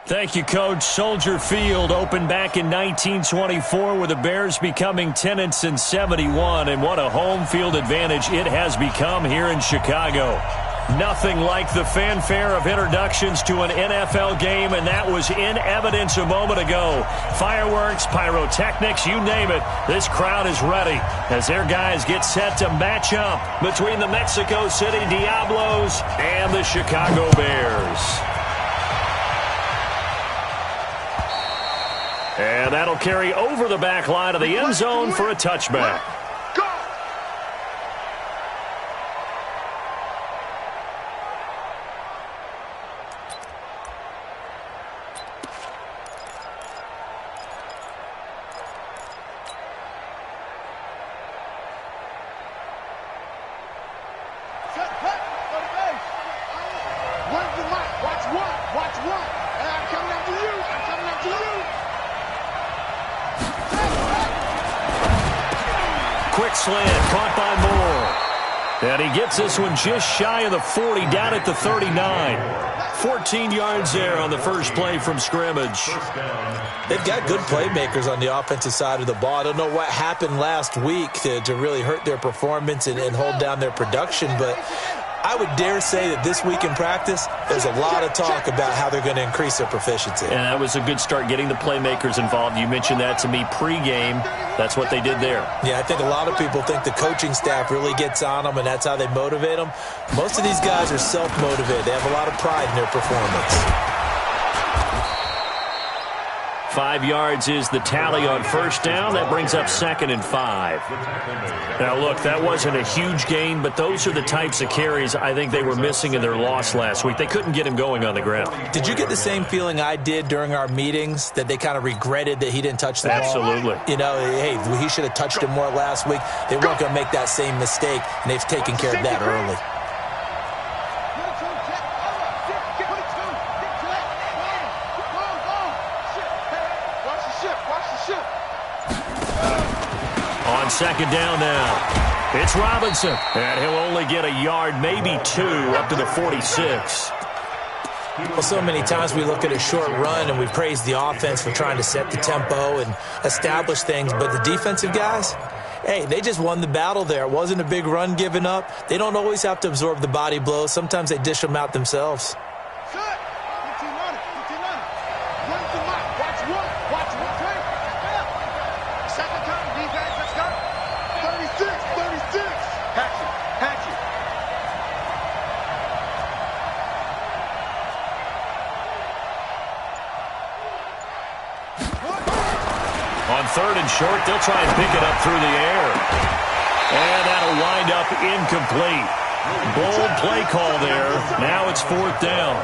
Thank you, Coach. Soldier Field opened back in 1924 with the Bears becoming tenants in 71, and what a home field advantage it has become here in Chicago. Nothing like the fanfare of introductions to an NFL game, and that was in evidence a moment ago. Fireworks, pyrotechnics, you name it. This crowd is ready as their guys get set to match up between the Mexico City Diablos and the Chicago Bears. And that'll carry over the back line of the end zone for a touchback. Quick slant, caught by Moore. And he gets this one just shy of the 40, down at the 39. 14 yards there on the first play from scrimmage. They've got good playmakers on the offensive side of the ball. I don't know what happened last week to really hurt their performance and hold down their production, but I would dare say that this week in practice, there's a lot of talk about how they're going to increase their proficiency. And that was a good start, getting the playmakers involved. You mentioned that to me pregame. That's what they did there. Yeah, I think a lot of people think the coaching staff really gets on them, and that's how they motivate them. Most of these guys are self-motivated. They have a lot of pride in their performance. 5 yards is the tally on first down. That brings up 2nd and 5. Now, look, that wasn't a huge gain, but those are the types of carries I think they were missing in their loss last week. They couldn't get him going on the ground. Did you get the same feeling I did during our meetings, that they kind of regretted that he didn't touch the ball? Absolutely. You know, hey, he should have touched him more last week. They weren't going to make that same mistake, and they've taken care of that early. On second down now, it's Robinson, and he'll only get a yard, maybe 2, up to the 46. Well, so many times we look at a short run and we praise the offense for trying to set the tempo and establish things, but the defensive guys, hey, they just won the battle there. It wasn't a big run given up. They don't always have to absorb the body blows. Sometimes they dish them out themselves. On 3rd and short, they'll try and pick it up through the air. And that'll wind up incomplete. Bold play call there. Now it's 4th down.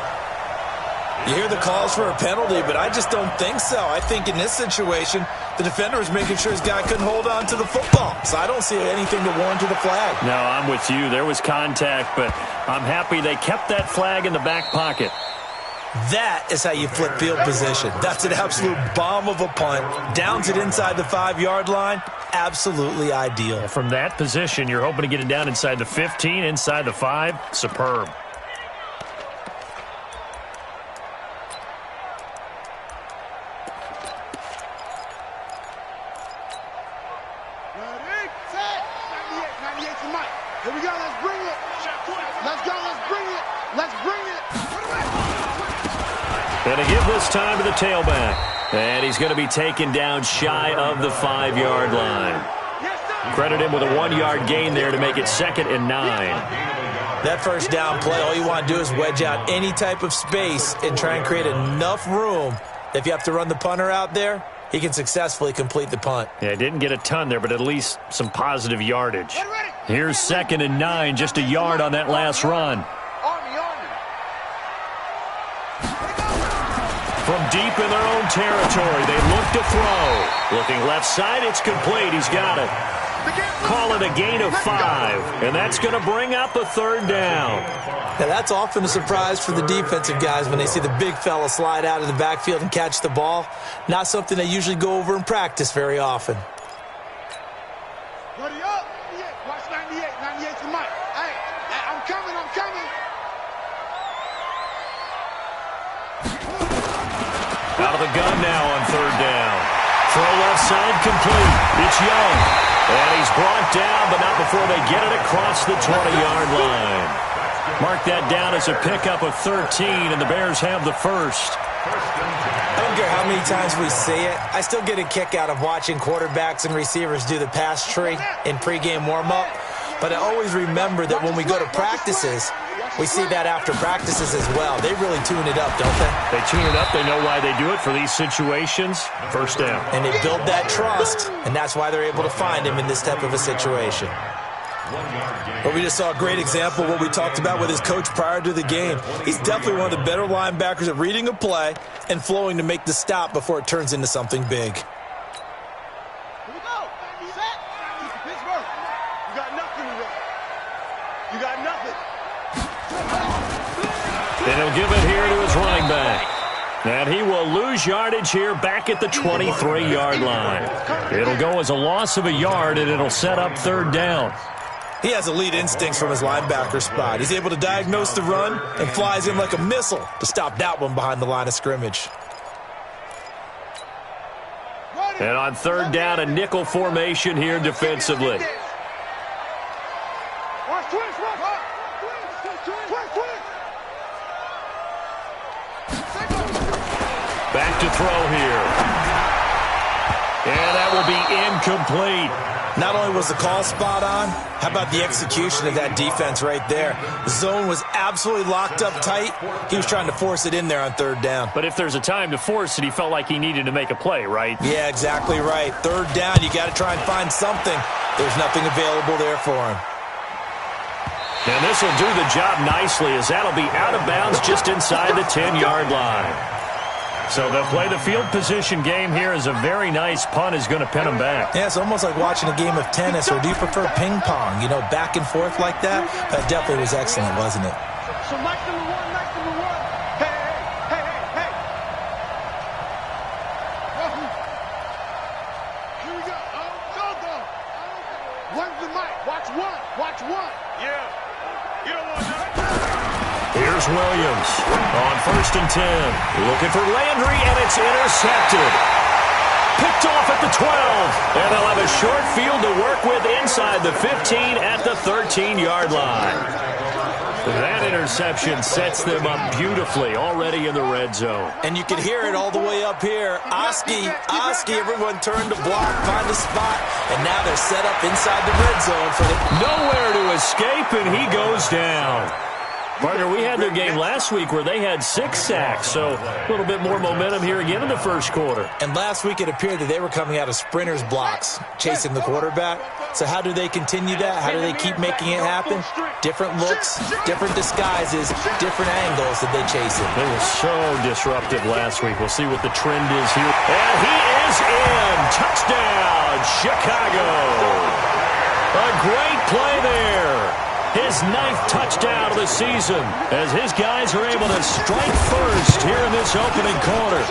You hear the calls for a penalty, but I just don't think so. I think in this situation, the defender was making sure his guy couldn't hold on to the football. So I don't see anything to warrant the flag. No, I'm with you. There was contact, but I'm happy they kept that flag in the back pocket. That is how you flip field position. That's an absolute bomb of a punt. Downs it inside the 5-yard line. Absolutely ideal. From that position, you're hoping to get it down inside the 15, inside the 5. Superb. Ready, set. 98 to Mike. Here we go. Let's bring it. Let's go. Let's bring it. Let's bring it. Going to give this time to the tailback. And he's going to be taken down shy of the 5-yard line. Credit him with a 1-yard gain there to make it 2nd and 9. That first down play, all you want to do is wedge out any type of space and try and create enough room. If you have to run the punter out there, he can successfully complete the punt. Yeah, didn't get a ton there, but at least some positive yardage. Here's 2nd and 9, just a yard on that last run. From deep in their own territory, they look to throw. Looking left side, it's complete. He's got it. Call it a gain of 5, and that's going to bring up a 3rd down. Now, that's often a surprise for the defensive guys when they see the big fella slide out of the backfield and catch the ball. Not something they usually go over in practice very often. Buddy up. Watch 98. 98 to Mike. Hey, I'm coming. Out of the gun now on third down. Throw left side complete. It's Young. And he's brought down, but not before they get it across the 20-yard line. Mark that down as a pickup of 13, and the Bears have the first. I don't care how many times we see it. I still get a kick out of watching quarterbacks and receivers do the pass tree in pregame warm-up. But I always remember that when we go to practices, we see that after practices as well. They really tune it up, don't they? They tune it up. They know why they do it for these situations. First down. And they build that trust, and that's why they're able to find him in this type of a situation. But we just saw a great example of what we talked about with his coach prior to the game. He's definitely one of the better linebackers at reading a play and flowing to make the stop before it turns into something big. Here we go. Set. Pittsburgh. You got nothing today. You got nothing. And he'll give it here to his running back. And he will lose yardage here back at the 23-yard line. It'll go as a loss of a yard, and it'll set up third down. He has elite instincts from his linebacker spot. He's able to diagnose the run and flies in like a missile to stop that one behind the line of scrimmage. And on third down, a nickel formation here defensively. Back to throw here. And that will be incomplete. Not only was the call spot on, how about the execution of that defense right there? The zone was absolutely locked up tight. He was trying to force it in there on third down. But if there's a time to force it, he felt like he needed to make a play, right? Yeah, exactly right. Third down, you got to try and find something. There's nothing available there for him. And this will do the job nicely, as that'll be out of bounds just inside the 10-yard line. So they'll play the field position game here, as a very nice punt is going to pin them back. Yeah, it's almost like watching a game of tennis, or do you prefer ping pong? You know, back and forth like that? That definitely was excellent, wasn't it? So Mike number one. Hey. Here we go. Go. One's the mic. Watch one. Yeah. You don't want that. Here's Williams on 1st and 10. Looking for Landry, and it's intercepted. Picked off at the 12. And they'll have a short field to work with inside the 15 at the 13-yard line. That interception sets them up beautifully already in the red zone. And you can hear it all the way up here. Oski, everyone turned to block, find a spot, and now they're set up inside the red zone for the... Nowhere to escape, and he goes down. Partner, we had their game last week where they had 6 sacks, so a little bit more momentum here again in the first quarter. And last week it appeared that they were coming out of sprinters blocks, chasing the quarterback. So how do they continue that? How do they keep making it happen? Different looks, different disguises, different angles that they chase it. They were so disruptive last week. We'll see what the trend is here. And he is in. Touchdown, Chicago. A great play there. His 9th touchdown of the season, as his guys are able to strike first here in this opening quarter.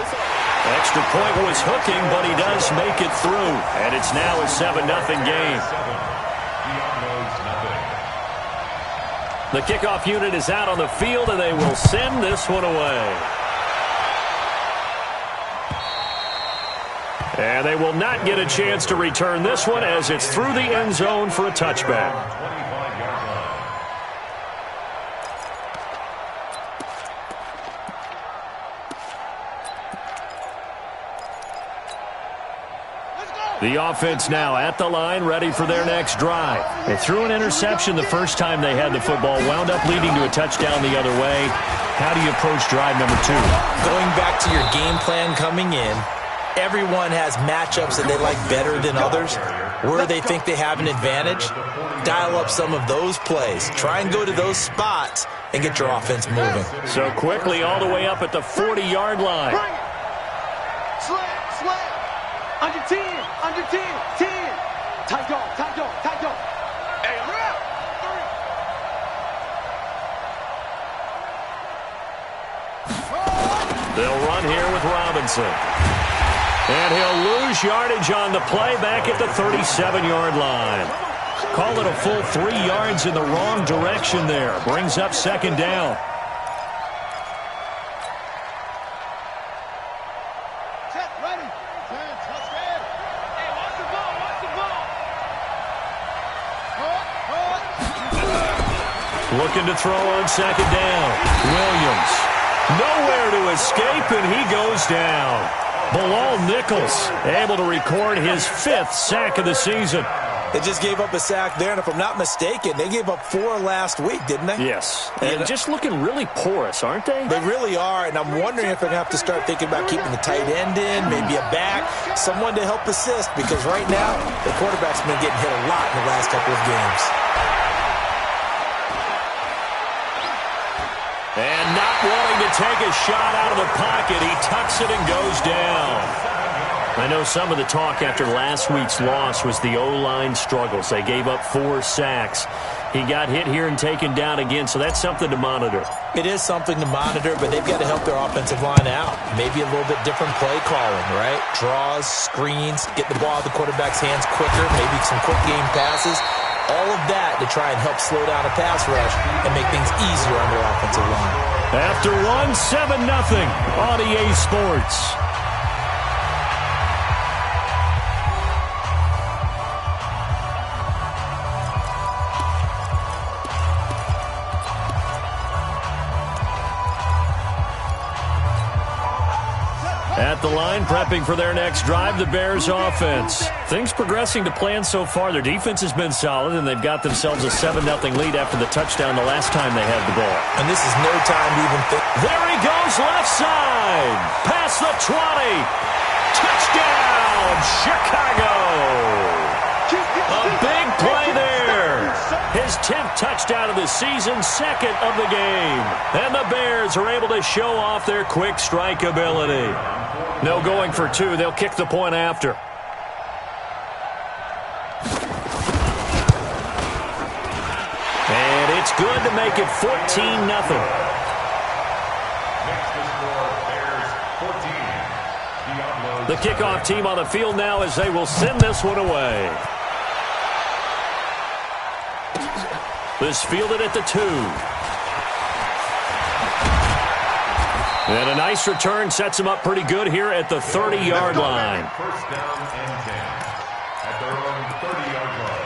Extra point was hooking, but he does make it through. And it's now a 7-0 game. The kickoff unit is out on the field, and they will send this one away. And they will not get a chance to return this one, as it's through the end zone for a touchback. The offense now at the line, ready for their next drive. They threw an interception the first time they had the football, wound up leading to a touchdown the other way. How do you approach drive number 2? Going back to your game plan coming in, everyone has matchups that they like better than others. Where they think they have an advantage, dial up some of those plays. Try and go to those spots and get your offense moving. So quickly all the way up at the 40-yard line. Slap. Under 10. 10. Tight dog. Hey, I'm out. 3. They'll run here with Robinson. And he'll lose yardage on the play back at the 37-yard line. Call it a full 3 yards in the wrong direction there. Brings up 2nd down. Looking to throw on second down. Williams. Nowhere to escape, and he goes down. Bilal Nichols able to record his 5th sack of the season. They just gave up a sack there, and if I'm not mistaken, they gave up 4 last week, didn't they? Yes. And just looking really porous, aren't they? They really are, and I'm wondering if they're going to have to start thinking about keeping the tight end in, maybe a back, someone to help assist, because right now, the quarterback's been getting hit a lot in the last couple of games. And not wanting to take a shot out of the pocket, he tucks it and goes down. I know some of the talk after last week's loss was the O-line struggles. They gave up 4 sacks. He got hit here and taken down again, so that's something to monitor. It is something to monitor, but they've got to help their offensive line out. Maybe a little bit different play calling, right? Draws, screens, get the ball out of the quarterback's hands quicker, maybe some quick game passes. All of that to try and help slow down a pass rush and make things easier on their offensive line. After 7-0 on EA Sports. At the line, prepping for their next drive, the Bears offense. Things progressing to plan so far. Their defense has been solid, and they've got themselves a 7-0 lead after the touchdown the last time they had the ball. And this is no time to even think. There he goes, left side. Past the 20. Touchdown, Chicago. A big play there. His 10th touchdown of the season, 2nd of the game. And the Bears are able to show off their quick strike ability. No going for 2. They'll kick the point after. And it's good to make it 14-0. The kickoff team on the field now as they will send this one away. This fielded at the 2. And a nice return sets them up pretty good here at the 30-yard line. First down and 10 at their own 30-yard line.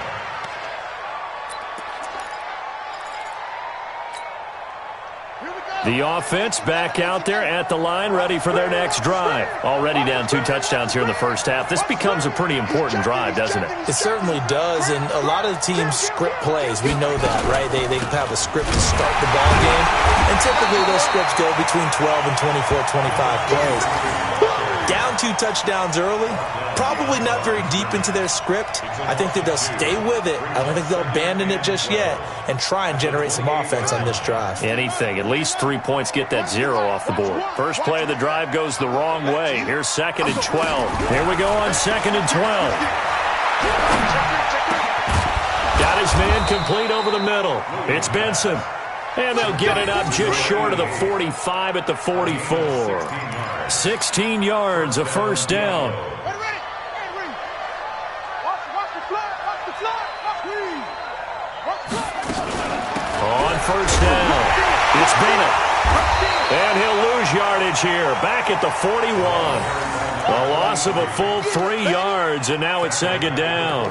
The offense back out there at the line, ready for their next drive. Already down 2 touchdowns here in the first half. This becomes a pretty important drive, doesn't it? It certainly does, and a lot of the teams script plays. We know that, right? They have a script to start the ball game, and typically those scripts go between 12 and 24, 25 plays. Down 2 touchdowns early, probably not very deep into their script. I think that they'll stay with it. I don't think they'll abandon it just yet and try and generate some offense on this drive. Anything. At least 3 points, get that 0 off the board. First play of the drive goes the wrong way. Here's 2nd and 12. Here we go on 2nd and 12. Got his man complete over the middle. It's Benson. And they'll get it up just short of the 45 at the 44. 16 yards, a first down. On first down, it's Bennett. And he'll lose yardage here, back at the 41. A loss of a full 3 yards, and now it's 2nd down.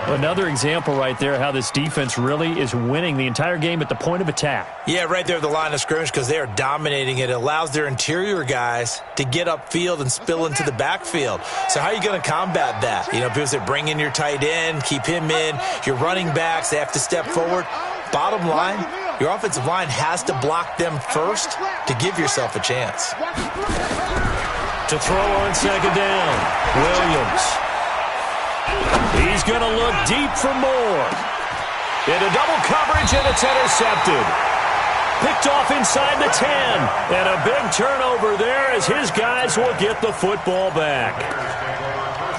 Another example right there how this defense really is winning the entire game at the point of attack. Yeah, right there at the line of scrimmage because they are dominating it. It allows their interior guys to get upfield and spill into the backfield. So how are you going to combat that? You know, because they bring in your tight end, keep him in. Your running backs, they have to step forward. Bottom line, your offensive line has to block them first to give yourself a chance. To throw on 2nd down, Williams. He's going to look deep for more. Into double coverage, and it's intercepted. Picked off inside the 10. And a big turnover there as his guys will get the football back.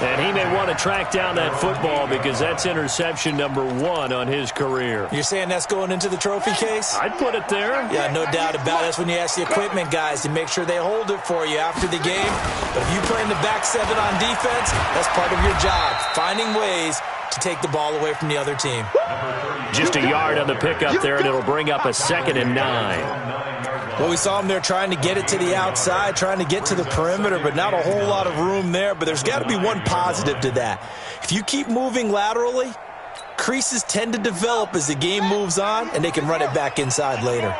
And he may want to track down that football because that's interception number 1 on his career. You're saying that's going into the trophy case? I'd put it there. Yeah, no doubt about it. That's when you ask the equipment guys to make sure they hold it for you after the game. But if you play in the back 7 on defense, that's part of your job. Finding ways to take the ball away from the other team. Just a yard on the pickup there, and it'll bring up a 2nd and 9. Well, we saw him there trying to get it to the outside, trying to get to the perimeter, but not a whole lot of room there. But there's got to be one positive to that. If you keep moving laterally, creases tend to develop as the game moves on, and they can run it back inside later.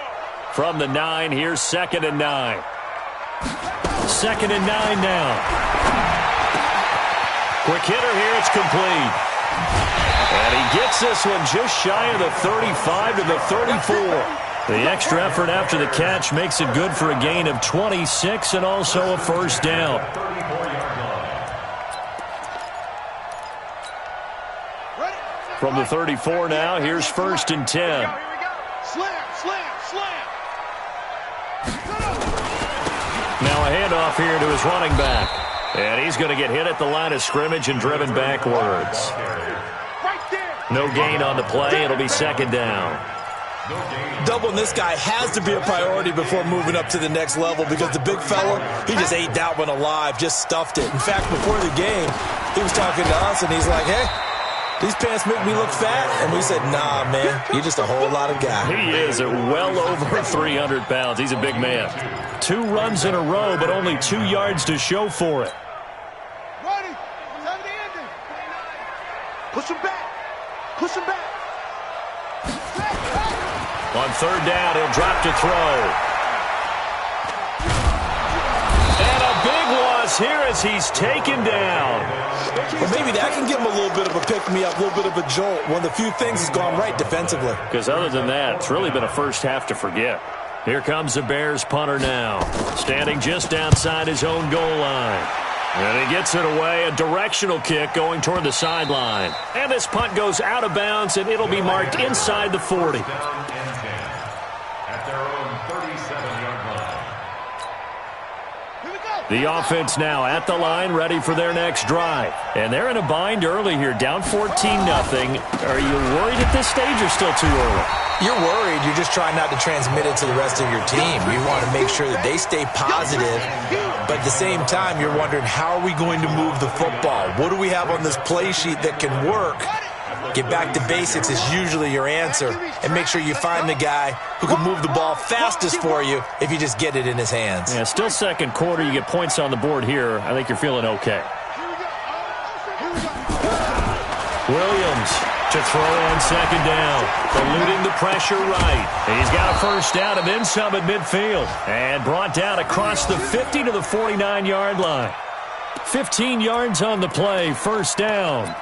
From the 9, here's 2nd and 9. 2nd and 9 now. Quick hitter here, it's complete. And he gets this one just shy of the 35 to the 34. The extra effort after the catch makes it good for a gain of 26 and also a first down. From the 34 now, here's 1st and 10. Slam, slam, slam. Now a handoff here to his running back. And he's going to get hit at the line of scrimmage and driven backwards. No gain on the play. It'll be 2nd down. Doubling this guy has to be a priority before moving up to the next level because the big fella, he just ate that one alive, just stuffed it. In fact, before the game, he was talking to us, and he's like, hey, these pants make me look fat. And we said, nah, man, you're just a whole lot of guy. He is at well over 300 pounds. He's a big man. 2 runs in a row, but only 2 yards to show for it. Ready? Time to end it. Push him back. Push him back. On 3rd down, he'll drop to throw. And a big loss here as he's taken down. Well, maybe that can give him a little bit of a pick-me-up, a little bit of a jolt. One of the few things has gone right defensively. Because other than that, it's really been a first half to forget. Here comes the Bears punter now, standing just outside his own goal line. And he gets it away, a directional kick going toward the sideline. And this punt goes out of bounds, and it'll be marked inside the 40. At their own 37-yard line. The offense now at the line, ready for their next drive. And they're in a bind early here, down 14-0. Are you worried at this stage or still too early? You're worried. You're just trying not to transmit it to the rest of your team. You want to make sure that they stay positive, but at the same time, you're wondering, how are we going to move the football? What do we have on this play sheet that can work? Get back to basics is usually your answer, and make sure you find the guy who can move the ball fastest for you if you just get it in his hands. Yeah, still 2nd quarter. You get points on the board here. I think you're feeling okay. Williams to throw on 2nd down, eluding the pressure right. He's got a first down and then some at midfield, and brought down across the 50 to the 49-yard line. 15 yards on the play, first down.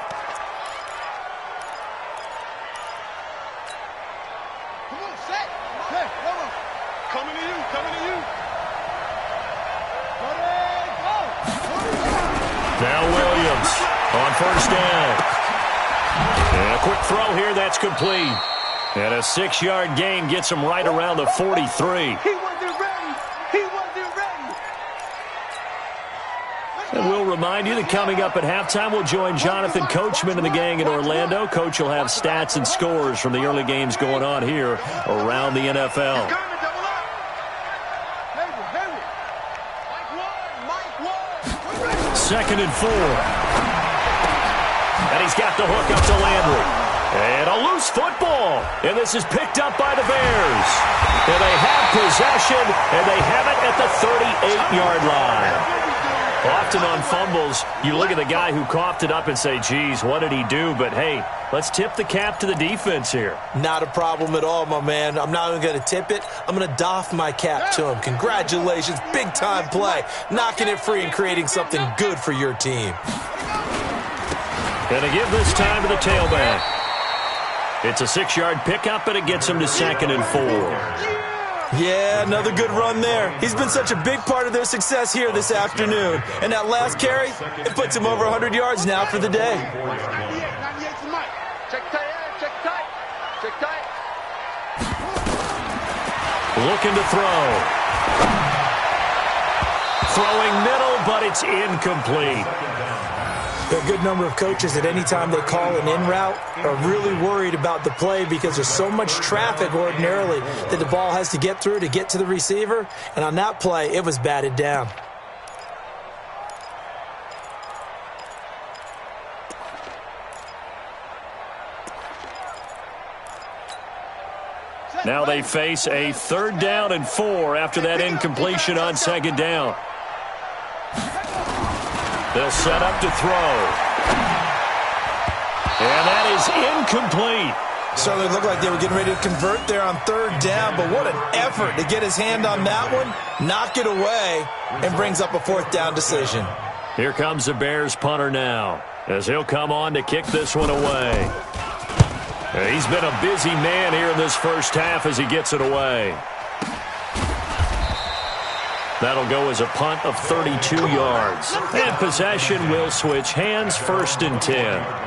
Come on, set. Hey, come on. Coming to you, coming to you. Ready, go. Now Williams on first down. And a quick throw here, that's complete. And a 6-yard gain gets him right around the 43. He wasn't ready. He wasn't ready. And we'll remind you that coming up at halftime, we'll join Jonathan Coachman and the gang in Orlando. Coach will have stats and scores from the early games going on here around the NFL. Second and 4. And he's got the hook up to Landry. And a loose football. And this is picked up by the Bears. And they have possession, and they have it at the 38-yard line. Often on fumbles, you look at the guy who coughed it up and say, geez, what did he do? But, hey, let's tip the cap to the defense here. Not a problem at all, my man. I'm not even going to tip it. I'm going to doff my cap to him. Congratulations. Big-time play. Knocking it free and creating something good for your team. Going to give this time to the tailback. It's a 6-yard pickup, and it gets him to 2nd and 4. Yeah, another good run there. He's been such a big part of their success here this afternoon. And that last carry, it puts him over 100 yards now for the day. 98 for Mike. Check tight, check tight, check tight. Looking to throw. Throwing middle, but it's incomplete. A good number of coaches at any time they call an in route are really worried about the play because there's so much traffic ordinarily that the ball has to get through to get to the receiver. And on that play, it was batted down. Now they face a 3rd down and 4 after that incompletion on 2nd down. They'll set up to throw. And that is incomplete. Certainly looked like they were getting ready to convert there on 3rd down, but what an effort to get his hand on that one, knock it away, and brings up a 4th down decision. Here comes the Bears punter now, as he'll come on to kick this one away. He's been a busy man here in this first half as he gets it away. That'll go as a punt of 32 yards. And possession will switch hands, 1st and 10.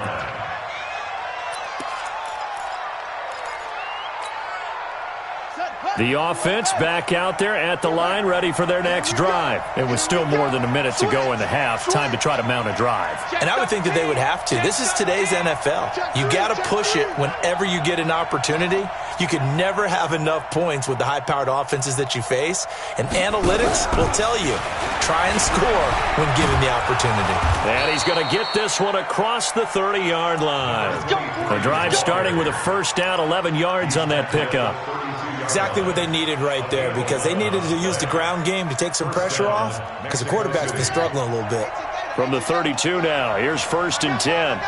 The offense back out there at the line, ready for their next drive. It was still more than a minute to go in the half. Time to try to mount a drive. And I would think that they would have to. This is today's NFL. You got to push it whenever you get an opportunity. You could never have enough points with the high-powered offenses that you face. And analytics will tell you, try and score when given the opportunity. And he's going to get this one across the 30-yard line. The drive starting with a 1st down, 11 yards on that pickup. Exactly what they needed right there, because they needed to use the ground game to take some pressure off, because the quarterback's been struggling a little bit. From the 32 now, here's 1st and 10.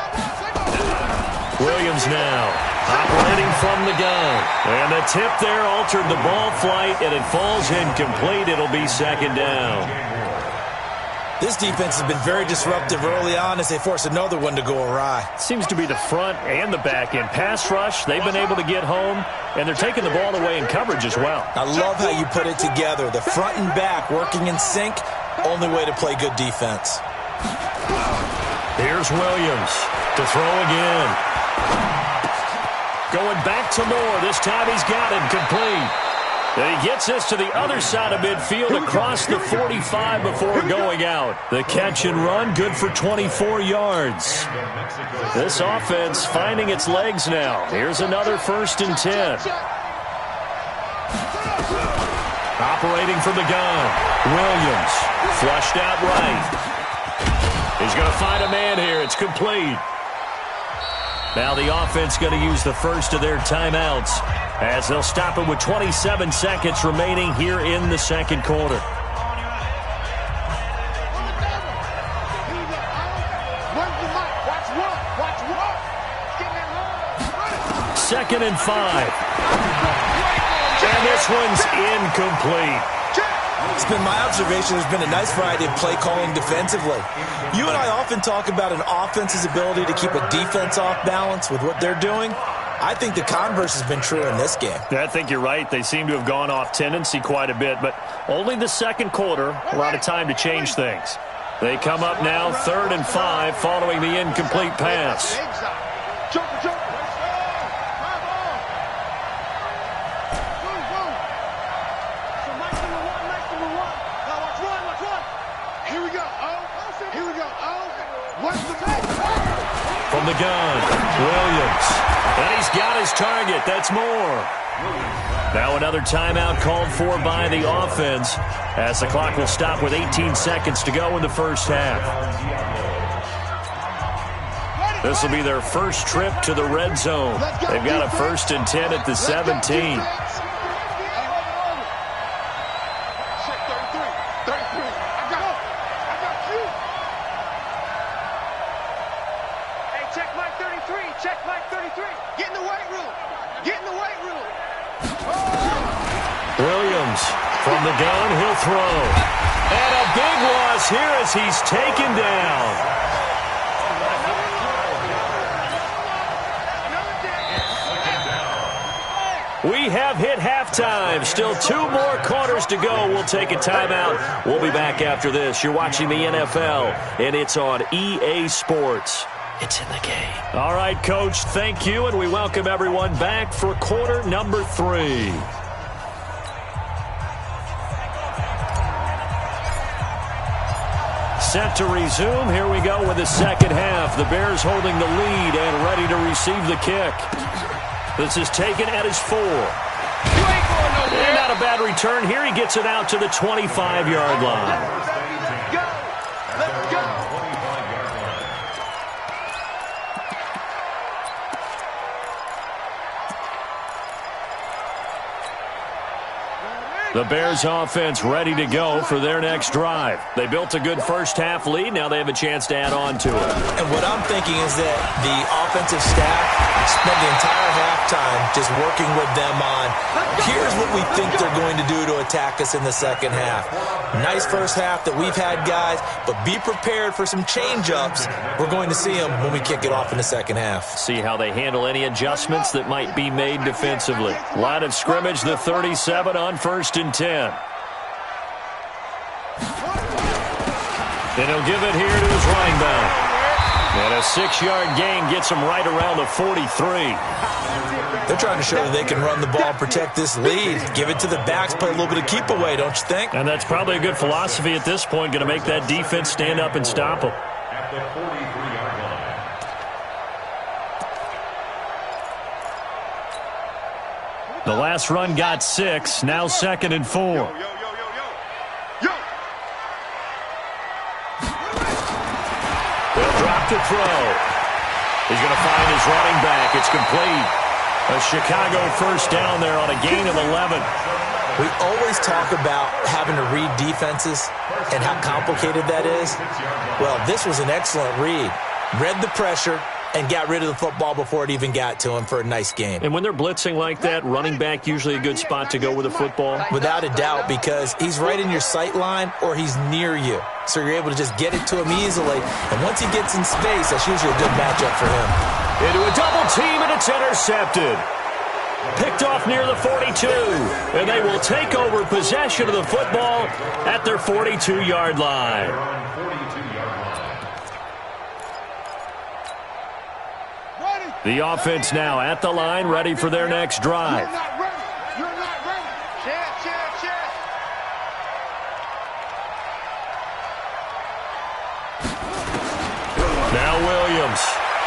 Williams now, operating from the gun. And the tip there altered the ball flight, and it falls incomplete. It'll be 2nd down. This defense has been very disruptive early on as they force another one to go awry. Seems to be the front and the back end. Pass rush, they've been able to get home, and they're taking the ball away in coverage as well. I love how you put it together. The front and back working in sync, only way to play good defense. Here's Williams to throw again. Going back to Moore. This time he's got it complete. And he gets this to the other side of midfield across the 45 before going out. The catch and run, good for 24 yards. This offense finding its legs now. Here's another 1st and 10. Operating from the gun. Williams flushed out right. He's going to find a man here. It's complete. Now the offense going to use the first of their timeouts as they'll stop it with 27 seconds remaining here in the 2nd quarter. Second and 5. And this one's incomplete. It's been my observation there's been a nice variety of play calling defensively. You and I often talk about an offense's ability to keep a defense off balance with what they're doing. I think the converse has been true in this game. I think you're right. They seem to have gone off tendency quite a bit, but only the 2nd quarter, a lot of time to change things. They come up now 3rd and 5 following the incomplete pass. From the gun, Williams. And he's got his target. That's Moore. Now another timeout called for by the offense as the clock will stop with 18 seconds to go in the first half. This will be their first trip to the red zone. They've got a 1st and 10 at the 17. Williams from the gun, he'll throw. And a big loss here as he's taken down. We have hit halftime. Still 2 more quarters to go. We'll take a timeout. We'll be back after this. You're watching the NFL, and it's on EA Sports. It's in the game. All right, Coach, thank you, and we welcome everyone back for quarter number 3. Set to resume. Here we go with the second half. The Bears holding the lead and ready to receive the kick. This is taken at his 4. And not a bad return here. He gets it out to the 25-yard line. The Bears offense ready to go for their next drive. They built a good first-half lead. Now they have a chance to add on to it. And what I'm thinking is that the offensive staff spent the entire halftime just working with them on, here's what we think they're going to do to attack us in the second half. Nice first half that we've had, guys, but be prepared for some change-ups. We're going to see them when we kick it off in the second half. See how they handle any adjustments that might be made defensively. Line of scrimmage, the 37 on 1st and 10. And he'll give it here to his running back. And a 6-yard gain gets him right around the 43. They're trying to show that they can run the ball, protect this lead. Give it to the backs, play a little bit of keep away, don't you think? And that's probably a good philosophy at this point, going to make that defense stand up and stop them. At the 43-yard line. The last run got 6, now 2nd and 4. They'll drop to throw. He's going to find his running back. It's complete. A Chicago first down there on a gain of 11. We always talk about having to read defenses and how complicated that is. Well, this was an excellent read. Read the pressure and got rid of the football before it even got to him for a nice game. And when they're blitzing like that, running back usually a good spot to go with the football? Without a doubt, because he's right in your sight line or he's near you. So you're able to just get it to him easily. And once he gets in space, that's usually a good matchup for him. Into a double team, and it's intercepted. Picked off near the 42. And they will take over possession of the football at their 42-yard line. The offense now at the line, ready for their next drive. You're not ready. You're not ready. Check. Now Williams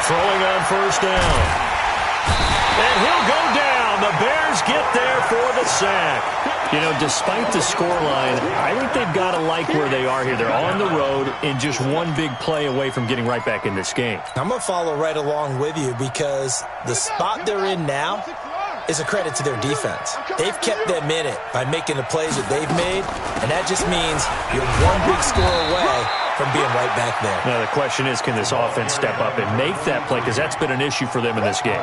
throwing on first down. And he'll go down. The Bears get there for the sack. You know, despite the scoreline, I think they've got to like where they are here. They're on the road and just one big play away from getting right back in this game. I'm going to follow right along with you because the spot they're in now is a credit to their defense. They've kept them in it by making the plays that they've made, and that just means you're one big score away from being right back there. Now, the question is, can this offense step up and make that play? Because that's been an issue for them in this game.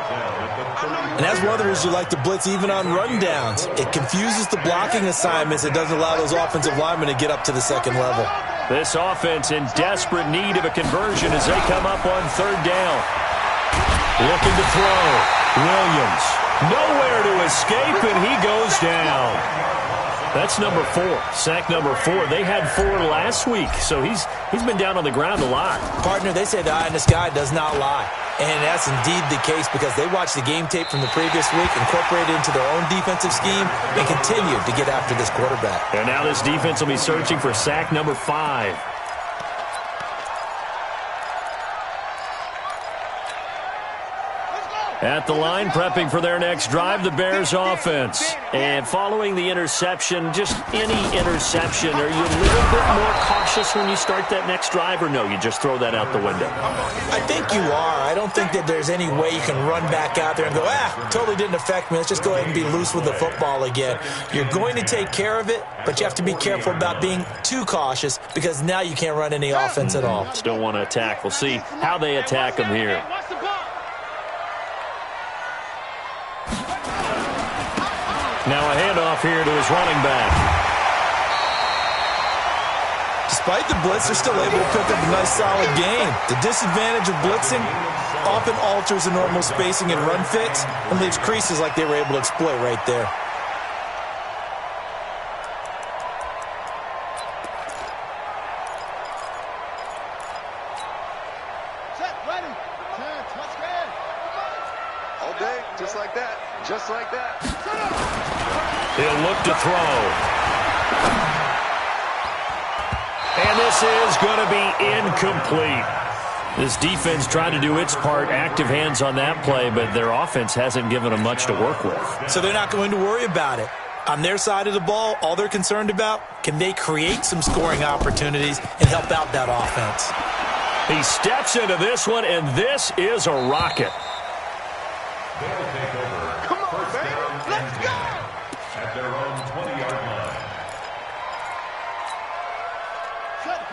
And that's one of the reasons you like to blitz even on rundowns. It confuses the blocking assignments. It doesn't allow those offensive linemen to get up to the second level. This offense in desperate need of a conversion as they come up on third down. Looking to throw. Williams. Nowhere to escape, and he goes down. That's number 4. Sack number 4. They had 4 last week, so he's been down on the ground a lot. Partner, they say the eye in the sky does not lie. And that's indeed the case because they watched the game tape from the previous week, incorporated it into their own defensive scheme, and continued to get after this quarterback. And now this defense will be searching for sack number 5. At the line, prepping for their next drive, the Bears offense. And following the interception, just any interception, are you a little bit more cautious when you start that next drive, or no, you just throw that out the window? I think you are. I don't think that there's any way you can run back out there and go, totally didn't affect me. Let's just go ahead and be loose with the football again. You're going to take care of it, but you have to be careful about being too cautious because now you can't run any offense at all. Still want to attack. We'll see how they attack them here. Now a handoff here to his running back. Despite the blitz, they're still able to pick up a nice, solid gain. The disadvantage of blitzing often alters the normal spacing and run fits and leaves creases like they were able to exploit right there. Set, ready. Touchdown. All day, just like that. Just like that. He'll look to throw. And this is going to be incomplete. This defense tried to do its part, active hands on that play, but their offense hasn't given them much to work with. So they're not going to worry about it. On their side of the ball, all they're concerned about, can they create some scoring opportunities and help out that offense? He steps into this one, and this is a rocket. They'll take over. Come on, First man. down and Let's 10 go. at their own 20-yard line.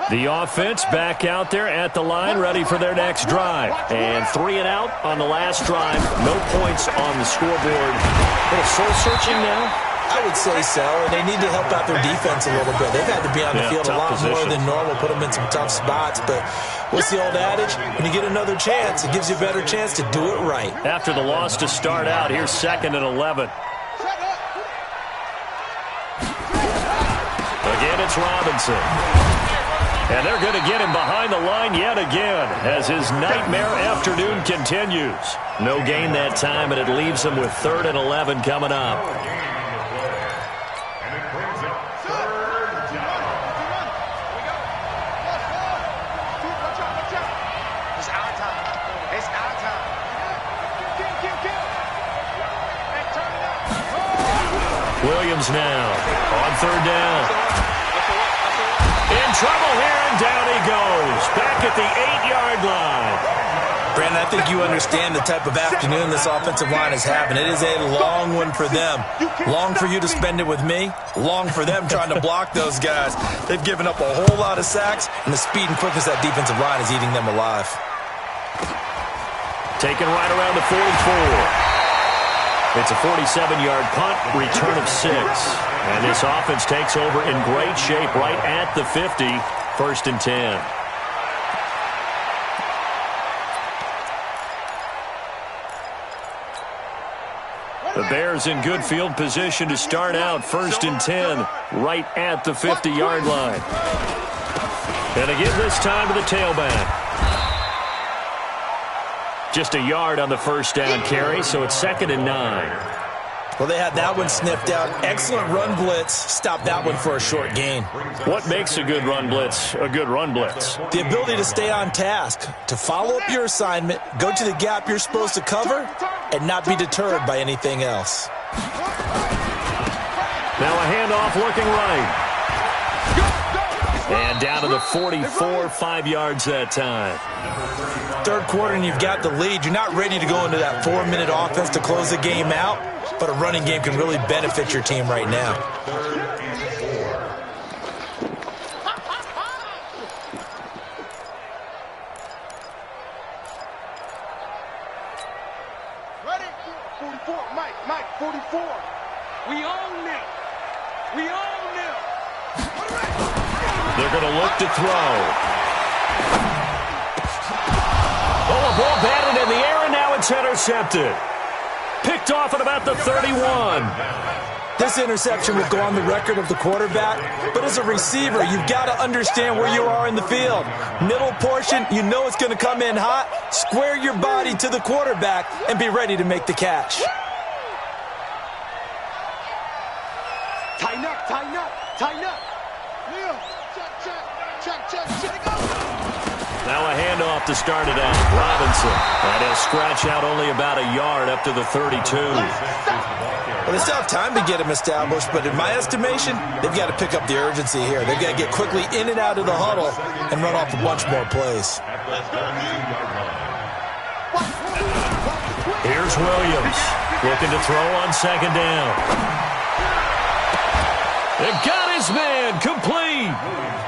The offense back out there at the line, ready for their next drive. And 3 and out on the last drive. No points on the scoreboard. A little soul-searching now? I would say so, and they need to help out their defense a little bit. They've had to be on the field a lot more than normal, put them in some tough spots. But what's the old adage? When you get another chance, it gives you a better chance to do it right. After the loss to start out, here's 2nd and 11. Again, it's Robinson. And they're going to get him behind the line yet again as his nightmare afternoon continues. No gain that time, and it leaves him with 3rd and 11 coming up. Williams now on 3rd down. In trouble here, and down he goes. Back at the 8-yard line. Brandon, I think you understand the type of afternoon this offensive line is having. It is a long one for them. Long for you to spend it with me. Long for them trying to block those guys. They've given up a whole lot of sacks, and the speed and quickness of that defensive line is eating them alive. Taken right around the 44. It's a 47-yard punt, return of 6. And this offense takes over in great shape right at the 50, 1st and 10. The Bears in good field position to start out, 1st and 10, right at the 50-yard line. And again this time to the tailback. Just a yard on the 1st down carry, so it's 2nd and 9. Well, they had that one sniffed out. Excellent run blitz. Stop that one for a short gain. What makes a good run blitz a good run blitz? The ability to stay on task, to follow up your assignment, go to the gap you're supposed to cover, and not be deterred by anything else. Now a handoff looking right. And down to the 44, 5 yards that time. 3rd quarter and you've got the lead. You're not ready to go into that 4-minute offense to close the game out, but a running game can really benefit your team right now. Ready? 44, Mike, 44. We own them. We own them. They're going to look to throw. Oh, a ball batted in the air, and now it's intercepted. Picked off at about the 31. This interception will go on the record of the quarterback, but as a receiver, you've got to understand where you are in the field. Middle portion, you know it's going to come in hot. Square your body to the quarterback and be ready to make the catch. Tighten up, tighten up, tighten up. Neil, check. Now a handoff to start it out. Robinson. And he'll scratch out only about a yard up to the 32. Well, they still have time to get him established, but in my estimation, they've got to pick up the urgency here. They've got to get quickly in and out of the huddle and run off a bunch more plays. Here's Williams. Looking to throw on 2nd down. It got his man complete.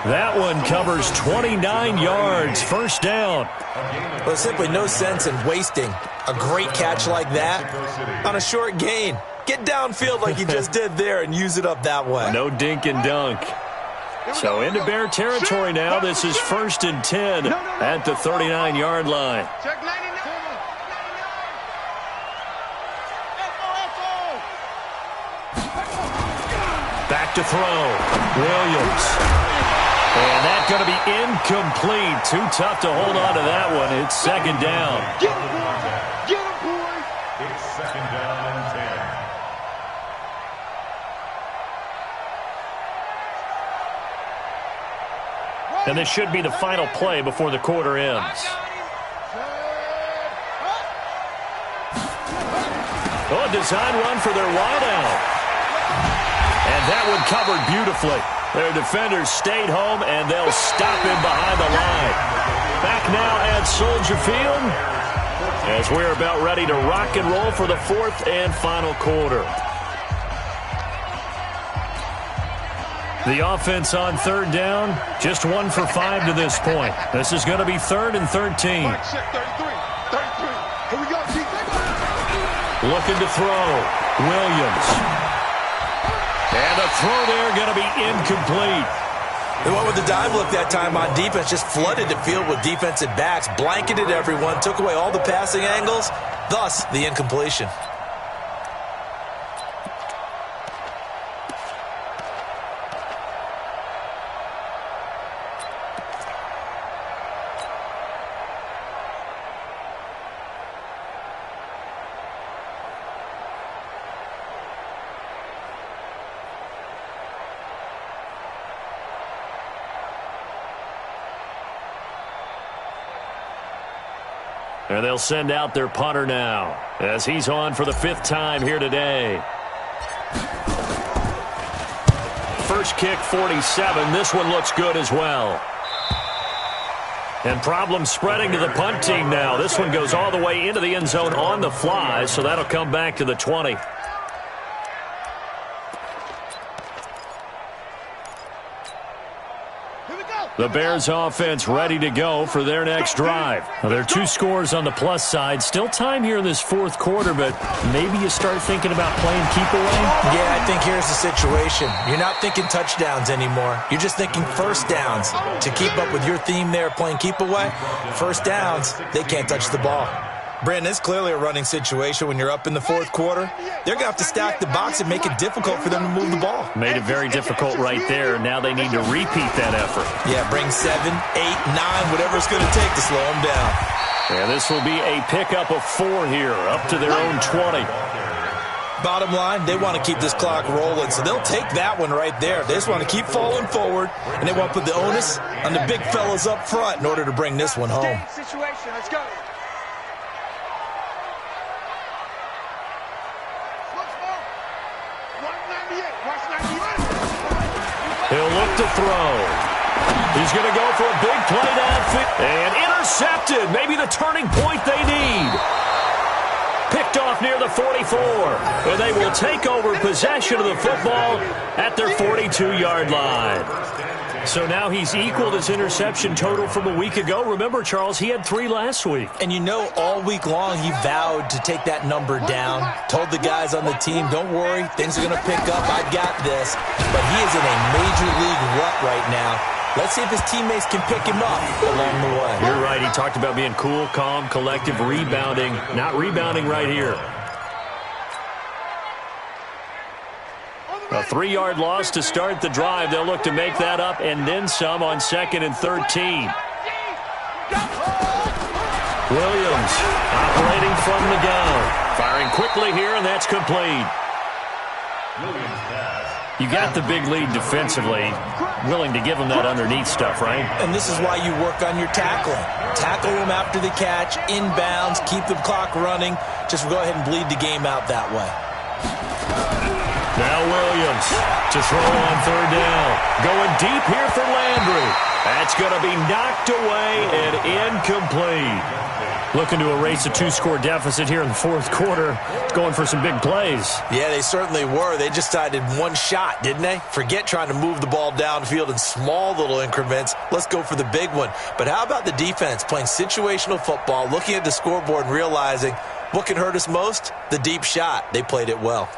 That one covers 29 yards, 1st down. Well, there's simply no sense in wasting a great catch like that on a short gain. Get downfield like you just did there and use it up that way. No dink and dunk. So into Bear territory now. This is 1st and 10 at the 39-yard line. Check 99. Back to throw. Williams. And that's going to be incomplete. Too tough to hold on to that one. It's 2nd down. Get him, boy. Get him, boy. It's 2nd down and 10. And this should be the final play before the quarter ends. Oh, a design run for their wideout. And that one covered beautifully. Their defenders stayed home, and they'll stop him behind the line. Back now at Soldier Field as we're about ready to rock and roll for the 4th and final quarter. The offense on third down, just 1 for 5 to this point. This is going to be 3rd and 13. Right, check 33. 33. Here we go, Chief. Looking to throw. Williams. And the throw there going to be incomplete. They went with the dive look that time on defense, just flooded the field with defensive backs, blanketed everyone, took away all the passing angles, thus the incompletion. And they'll send out their punter now as he's on for the 5th time here today. First kick, 47. This one looks good as well. And problems spreading to the punt team now. This one goes all the way into the end zone on the fly, so that'll come back to the 20. The Bears offense ready to go for their next drive. Now, there are 2 scores on the plus side. Still time here in this 4th quarter, but maybe you start thinking about playing keep away? Yeah, I think here's the situation. You're not thinking touchdowns anymore. You're just thinking first downs. To keep up with your theme there, playing keep away, first downs, they can't touch the ball. Brandon, it's clearly a running situation when you're up in the 4th quarter. They're going to have to stack the box and make it difficult for them to move the ball. Made it very difficult right there. Now they need to repeat that effort. Yeah, bring 7, 8, 9, whatever it's going to take to slow them down. And this will be a pickup of 4 here, up to their own 20. Bottom line, they want to keep this clock rolling, so they'll take that one right there. They just want to keep falling forward, and they want to put the onus on the big fellas up front in order to bring this one home. Situation. Let's go. He'll look to throw. He's going to go for a big play downfield. And intercepted. Maybe the turning point they need. Picked off near the 44. And they will take over possession of the football at their 42-yard line. So now he's equaled his interception total from a week ago. Remember, Charles, he had 3 last week. And you know, all week long he vowed to take that number down. Told the guys on the team, don't worry, things are going to pick up. I got this. But he is in a major league rut right now. Let's see if his teammates can pick him up along the way. You're right. He talked about being cool, calm, collective, rebounding. Not rebounding right here. A 3-yard loss to start the drive. They'll look to make that up and then some on 2nd and 13. Williams operating from the gun. Firing quickly here, and that's complete. You got the big lead defensively. Willing to give them that underneath stuff, right? And this is why you work on your tackling. Tackle them after the catch, inbounds, keep the clock running. Just go ahead and bleed the game out that way. Now Williams to throw on 3rd down. Going deep here for Landry. That's going to be knocked away and incomplete. Looking to erase a 2-score deficit here in the 4th quarter. Going for some big plays. Yeah, they certainly were. They just decided one shot, didn't they? Forget trying to move the ball downfield in small little increments. Let's go for the big one. But how about the defense playing situational football, looking at the scoreboard and realizing what can hurt us most? The deep shot. They played it well.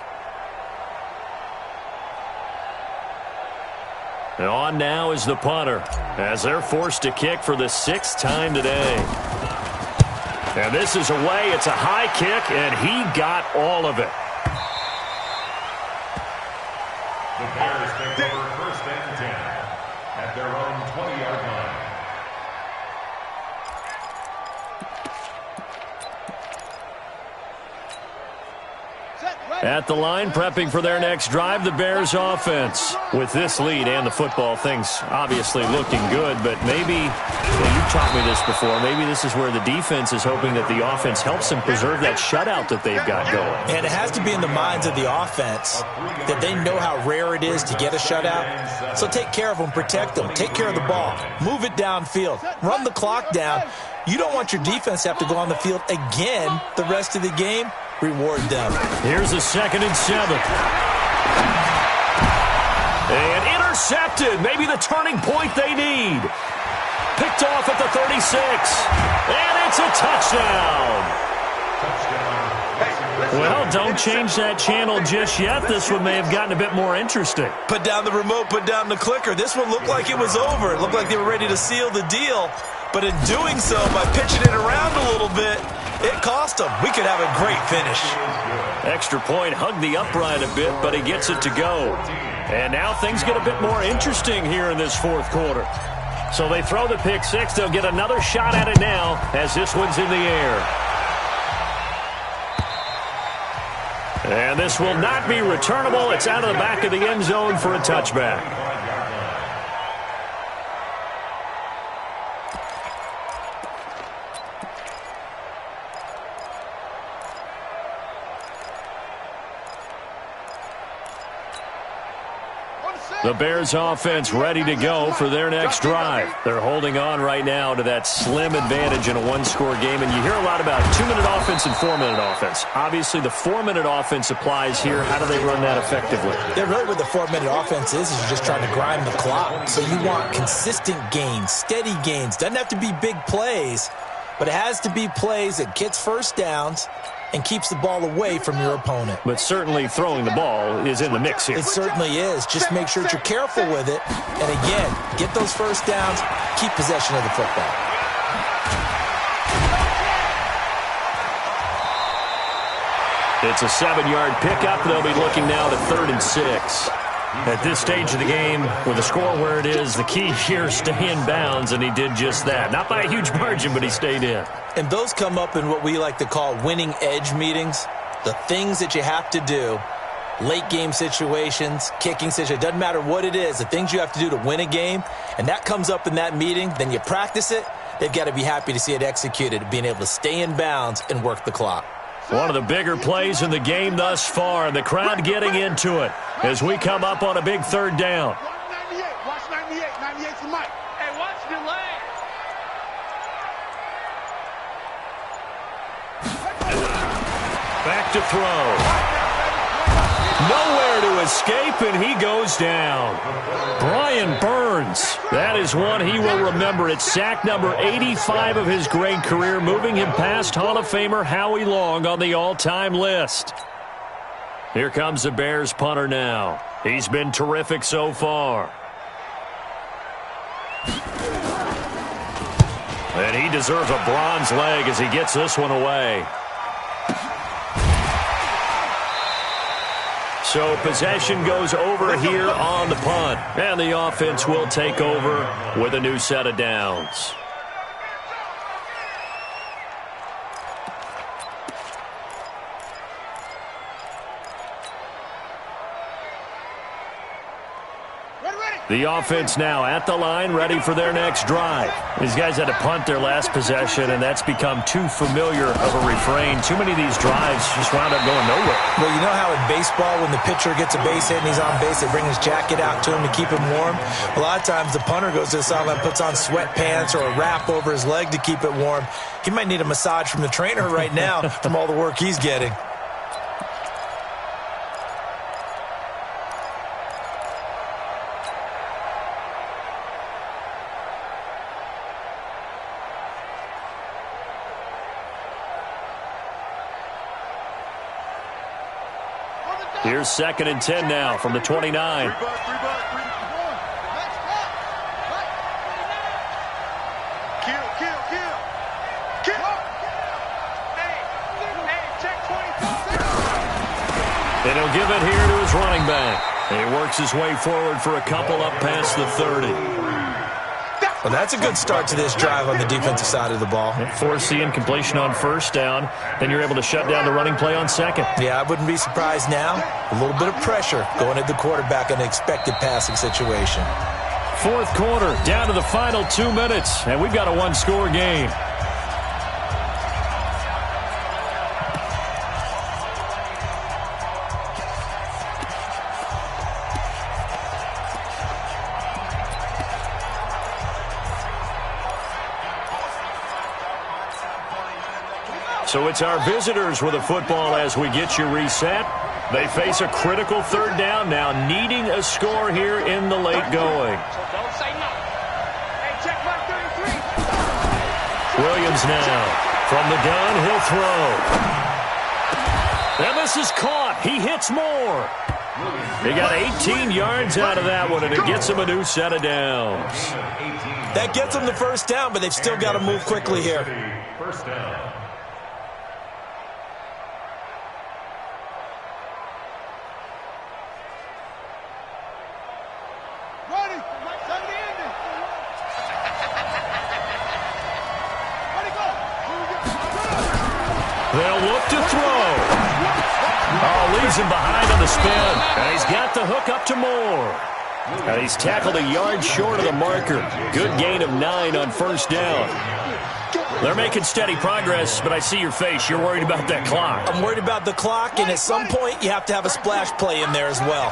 And on now is the punter as they're forced to kick for the 6th time today. And this is away. It's a high kick, and he got all of it. The Bears take over 1st and 10 at their own 20-yard line. At the line, prepping for their next drive, the Bears offense. With this lead and the football, things obviously looking good, but maybe, you've taught me this before, maybe this is where the defense is hoping that the offense helps them preserve that shutout that they've got going. And it has to be in the minds of the offense that they know how rare it is to get a shutout. So take care of them, protect them, take care of the ball, move it downfield, run the clock down. You don't want your defense to have to go on the field again the rest of the game. Reward them. Here's a 2nd and 7. And intercepted. Maybe the turning point they need. Picked off at the 36. And it's a touchdown. Well, don't change that channel just yet. This one may have gotten a bit more interesting. Put down the remote, put down the clicker. This one looked like it was over. It looked like they were ready to seal the deal. But in doing so, by pitching it around a little bit, it cost them. We could have a great finish. Extra point, hugged the upright a bit, but he gets it to go. And now things get a bit more interesting here in this fourth quarter. So they throw the pick six. They'll get another shot at it now as this one's in the air. And this will not be returnable. It's out of the back of the end zone for a touchback. The Bears offense ready to go for their next drive. They're holding on right now to that slim advantage in a one-score game, and you hear a lot about 2-minute offense and 4-minute offense. Obviously, the 4-minute offense applies here. How do they run that effectively? Yeah, really what the 4-minute offense is you're just trying to grind the clock. So you want consistent gains, steady gains. Doesn't have to be big plays, but it has to be plays that gets first downs and keeps the ball away from your opponent. But certainly throwing the ball is in the mix here. It certainly is. Just make sure that you're careful with it. And again, get those first downs, keep possession of the football. It's a 7-yard pickup. They'll be looking now to 3rd and 6. At this stage of the game, with the score where it is, the key here, stay in bounds, and he did just that. Not by a huge margin, but he stayed in. And those come up in what we like to call winning edge meetings. The things that you have to do, late game situations, kicking situations, doesn't matter what it is, the things you have to do to win a game, and that comes up in that meeting, then you practice it, they've got to be happy to see it executed, being able to stay in bounds and work the clock. One of the bigger plays in the game thus far, and the crowd getting into it as we come up on a big 3rd down. Watch 98. 98's the mic. Hey, watch the lane. Back to throw. Nowhere to escape, and he goes down. Brian Burns. That is one he will remember. It's sack number 85 of his great career, moving him past Hall of Famer Howie Long on the all-time list. Here comes the Bears punter now. He's been terrific so far. And he deserves a bronze leg as he gets this one away. So possession goes over here on the punt. And the offense will take over with a new set of downs. The offense now at the line, ready for their next drive. These guys had to punt their last possession, and that's become too familiar of a refrain. Too many of these drives just wound up going nowhere. Well, you know how in baseball, when the pitcher gets a base hit and he's on base, they bring his jacket out to him to keep him warm? A lot of times the punter goes to the sideline, puts on sweatpants or a wrap over his leg to keep it warm. He might need a massage from the trainer right now from all the work he's getting. Here's 2nd and 10 now from the 29. And he'll give it here to his running back. And he works his way forward for a couple up past the 30. Well, that's a good start to this drive on the defensive side of the ball. Force the incompletion on 1st down. Then you're able to shut down the running play on 2nd. Yeah, I wouldn't be surprised now. A little bit of pressure going at the quarterback in an expected passing situation. 4th quarter, down to the final 2 minutes, and we've got a one-score game. So it's our visitors with a football as we get you reset. They face a critical third down now, needing a score here in the late going. Don't say no. Hey, check my 33. Williams now. From the gun, he'll throw. And this is caught. He hits more. He got 18 yards out of that one, and it gets him a new set of downs. That gets them the first down, but they've still got to move quickly here. First down. Ready. Right side of the ending. Ready, go. They'll look to throw. Oh, leaves him behind on the spin. And he's got the hook up to Moore. And he's tackled a yard short of the marker. Good gain of 9 on first down. They're making steady progress, but I see your face. You're worried about that clock. I'm worried about the clock, and at some point, you have to have a splash play in there as well.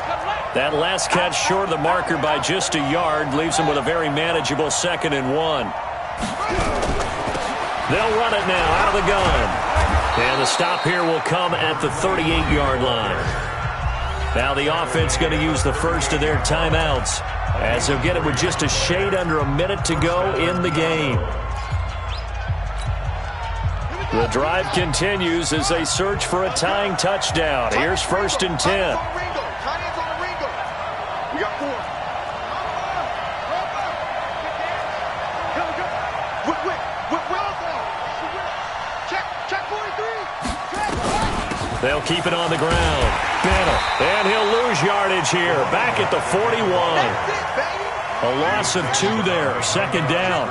That last catch short of the marker by just a yard leaves him with a very manageable 2nd and 1. They'll run it now out of the gun. And the stop here will come at the 38-yard line. Now the offense going to use the first of their timeouts as they'll get it with just a shade under a minute to go in the game. The drive continues as they search for a tying touchdown. Here's 1st and 10. We got 4. Check 43. They'll keep it on the ground. Battle. And he'll lose yardage here. Back at the 41. A loss of 2 there. 2nd down.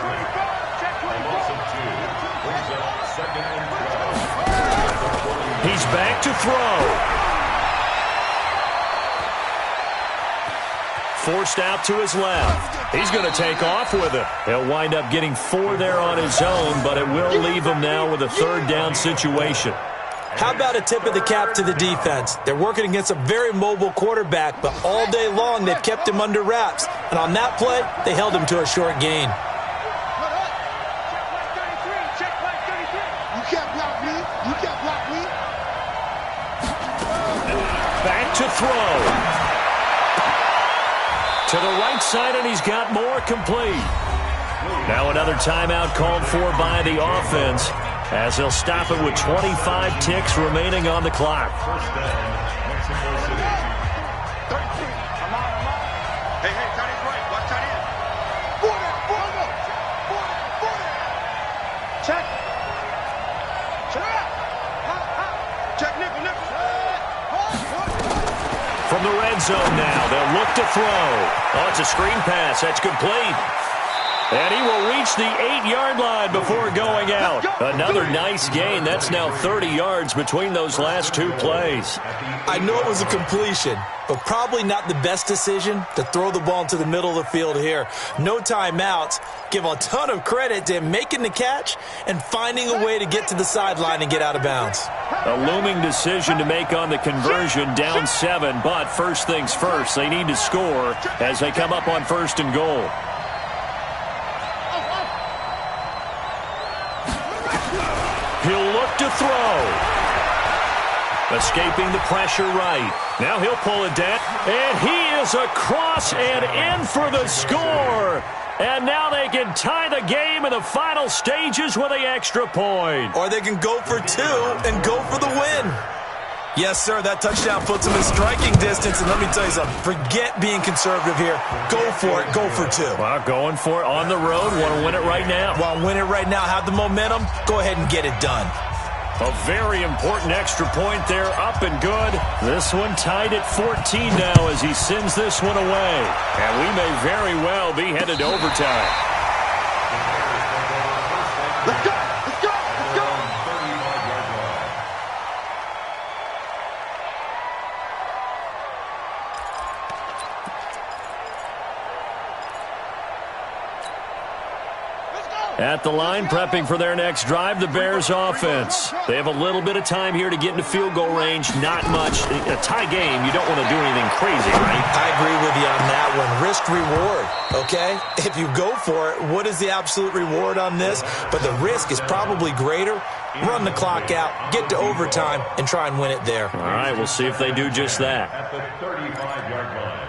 He's back to throw. Forced out to his left. He's going to take off with it. He'll wind up getting 4 there on his own, but it will leave him now with a 3rd down situation. How about a tip of the cap to the defense? They're working against a very mobile quarterback, but all day long they've kept him under wraps. And on that play, they held him to a short gain. Check 33. You can't block me. You can't block me. Back to throw. To the right side, and he's got more complete. Now another timeout called for by the offense as they'll stop it with 25 ticks remaining on the clock. First down, Mexico City. 33. I'm out. Hey, tight end right. Watch tight end. 40. Check. Check nickel. From the red zone now, they'll look to throw. Oh, it's a screen pass. That's complete. And he will reach the 8-yard line before going out. Another nice gain. That's now 30 yards between those last 2 plays. I know it was a completion, but probably not the best decision to throw the ball into the middle of the field here. No timeouts. Give a ton of credit to him making the catch and finding a way to get to the sideline and get out of bounds. A looming decision to make on the conversion, down 7, but first things first, they need to score as they come up on 1st and goal. He'll look to throw. Escaping the pressure right. Now he'll pull it down. And he is across and in for the score. And now they can tie the game in the final stages with the extra point. Or they can go for 2 and go for the win. Yes, sir, that touchdown puts them in striking distance. And let me tell you something, forget being conservative here. Go for it, go for 2. Well, going for it on the road. Want to win it right now? Want to win it right now, have the momentum, go ahead and get it done. A very important extra point there, up and good. This one tied at 14 now as he sends this one away. And we may very well be headed to overtime. Let's go. Let's go. At the line, prepping for their next drive, the Bears offense. They have a little bit of time here to get into field goal range. Not much. A tie game, you don't want to do anything crazy, right? I agree with you on that one. Risk-reward, okay? If you go for it, what is the absolute reward on this? But the risk is probably greater. Run the clock out, get to overtime, and try and win it there. All right, we'll see if they do just that. At the 35-yard line.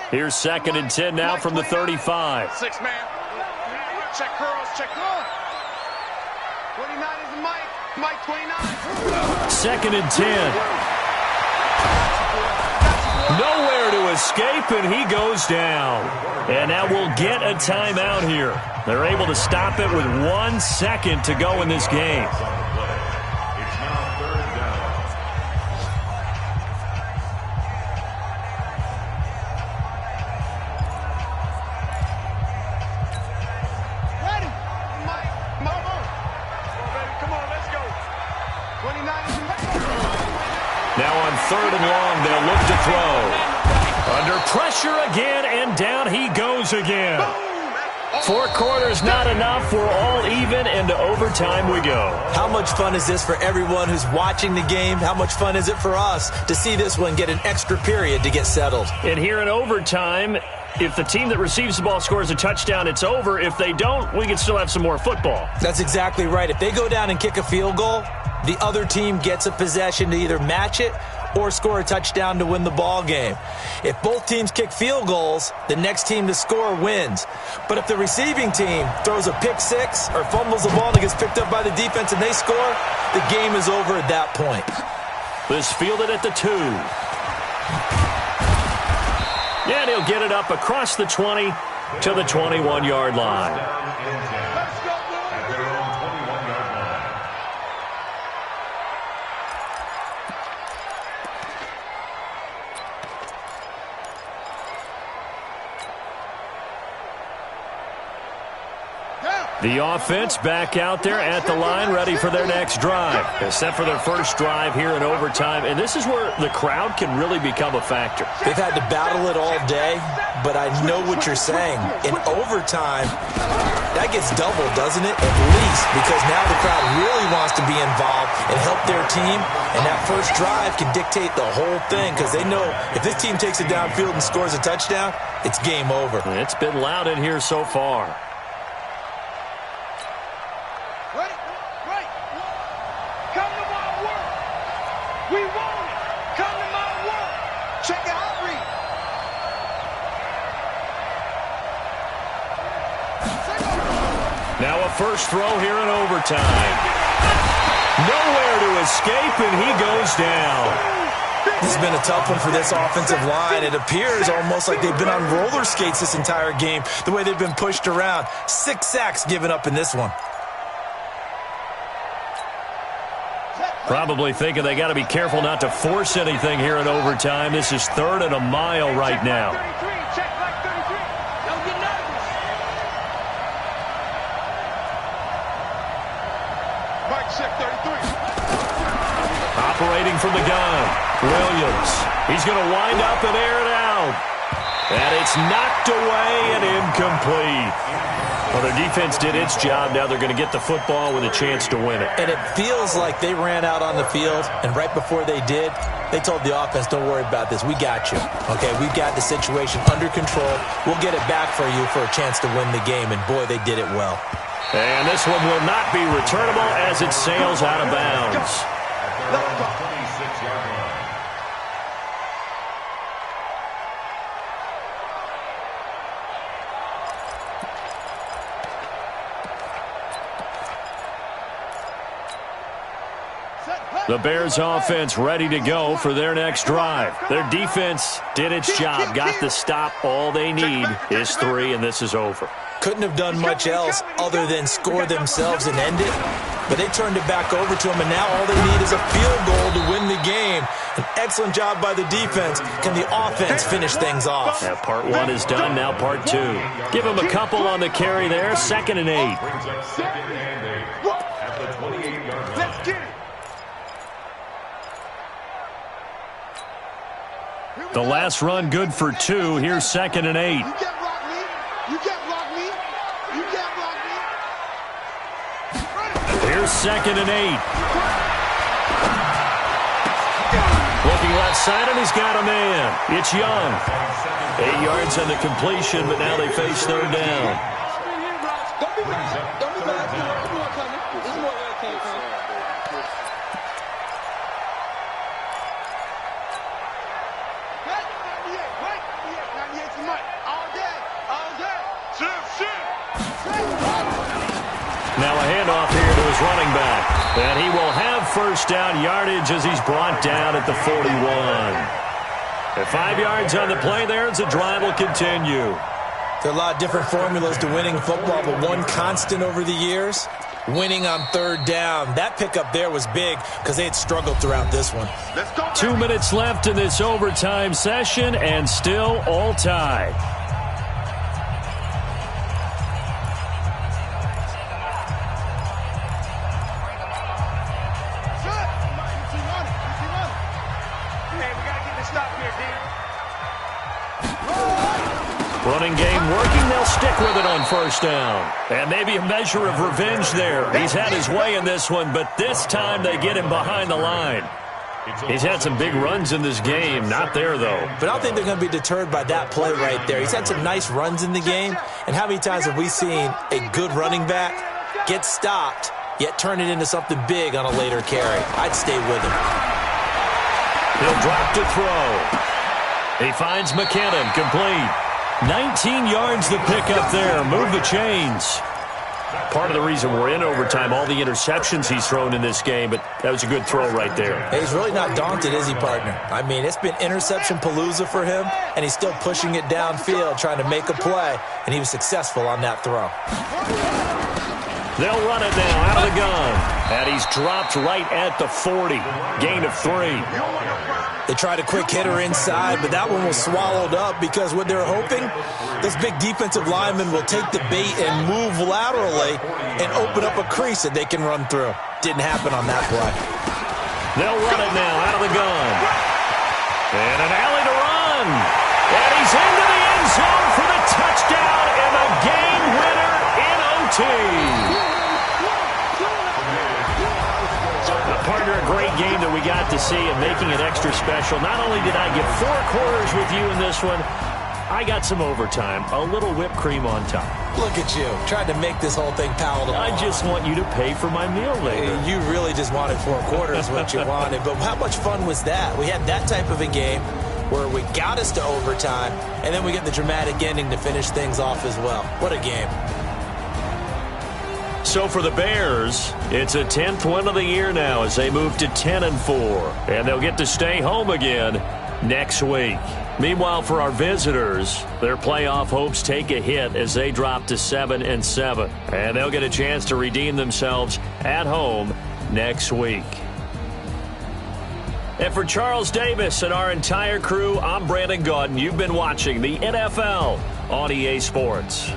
Here's 2nd and 10 now from the 35. 6 man. Check curls, check curls. 29 is the Mike. Mike 29. 2nd and 10. Nowhere to escape, and he goes down. And now we'll get a timeout here. They're able to stop it with 1 second to go in this game. It's now 3rd down. Ready. Mike. Come on, let's go. 29 is the Mike. Now on 3rd and long, they'll look to throw. Under pressure again, and down he goes again. 4 quarters not enough. We're all even, and to overtime we go. How much fun is this for everyone who's watching the game? How much fun is it for us to see this one get an extra period to get settled? And here in overtime, if the team that receives the ball scores a touchdown, it's over. If they don't, we can still have some more football. That's exactly right. If they go down and kick a field goal, the other team gets a possession to either match it or score a touchdown to win the ball game. If both teams kick field goals, the next team to score wins. But if the receiving team throws a pick six or fumbles the ball and it gets picked up by the defense and they score, the game is over at that point. This fielded at the 2. And he'll get it up across the 20 to the 21-yard line. At their own 21-yard line. The offense back out there at the line, ready for their next drive. They're set for their first drive here in overtime, and this is where the crowd can really become a factor. They've had to battle it all day, but I know what you're saying. In overtime, that gets doubled, doesn't it? At least, because now the crowd really wants to be involved and help their team, and that first drive can dictate the whole thing because they know if this team takes it downfield and scores a touchdown, it's game over. It's been loud in here so far. Now a first throw here in overtime. Nowhere to escape, and he goes down. This has been a tough one for this offensive line. It appears almost like they've been on roller skates this entire game, the way they've been pushed around. 6 sacks given up in this one. Probably thinking they got to be careful not to force anything here in overtime. This is 3rd and a mile right now. Operating from the gun, Williams. He's going to wind up and air it out. And it's knocked away and incomplete. Well, their defense did its job. Now they're going to get the football with a chance to win it. And it feels like they ran out on the field, and right before they did, they told the offense, don't worry about this. We got you. Okay, we've got the situation under control. We'll get it back for you for a chance to win the game. And, boy, they did it well. And this one will not be returnable as it sails out of bounds. At their own 26-yard line. The Bears offense ready to go for their next drive. Their defense did its job, got the stop. All they need is 3, and this is over. Couldn't have done much else other than score themselves and end it, but they turned it back over to them, and now all they need is a field goal to win the game. An excellent job by the defense. Can the offense finish things off? Yeah, part 1 is done, now part 2. Give them a couple on the carry there, 2nd and 8. Brings up 2nd and 8 at the 28-yard line. Let's get it. The last run good for 2. Here's 2nd and 8. You get Rock Lee. You get 2nd and 8. Looking left side, and he's got a man. It's Young. 8 yards on the completion, but now they face 3rd down. Now a handoff here to his running back. And he will have 1st down yardage as he's brought down at the 41. And 5 yards on the play there as the drive will continue. There are a lot of different formulas to winning football, but one constant over the years, winning on 3rd down. That pickup there was big because they had struggled throughout this one. 2 minutes left in this overtime session and still all tied. Running game working. They'll stick with it on 1st down. And maybe a measure of revenge there. He's had his way in this one, but this time they get him behind the line. He's had some big runs in this game. Not there, though. But I don't think they're going to be deterred by that play right there. He's had some nice runs in the game. And how many times have we seen a good running back get stopped, yet turn it into something big on a later carry? I'd stay with him. He'll drop to throw. He finds McKinnon, complete. 19 yards the pickup there. Move the chains. Part of the reason we're in overtime, all the interceptions he's thrown in this game, but that was a good throw right there. Hey, he's really not daunted, is he, partner? I mean, it's been interception palooza for him, and he's still pushing it downfield, trying to make a play, and he was successful on that throw. They'll run it now out of the gun, and he's dropped right at the 40. Gain of 3. They tried a quick hitter inside, but that one was swallowed up because what they're hoping, this big defensive lineman will take the bait and move laterally and open up a crease that they can run through. Didn't happen on that play. They'll run it now out of the gun. And an alley to run. And he's into the end zone for the touchdown and the game winner in OT. Partner, a great game that we got to see and making it extra special. Not only did I get 4 quarters with you in this one, I got some overtime, a little whipped cream on top. Look at you, trying to make this whole thing palatable. I just want you to pay for my meal later. You really just wanted 4 quarters, what you wanted. But how much fun was that? We had that type of a game where we got us to overtime, and then we get the dramatic ending to finish things off as well. What a game. So for the Bears, it's a 10th win of the year now as they move to 10-4. And they'll get to stay home again next week. Meanwhile, for our visitors, their playoff hopes take a hit as they drop to 7-7. And they'll get a chance to redeem themselves at home next week. And for Charles Davis and our entire crew, I'm Brandon Gaudin. You've been watching the NFL on EA Sports.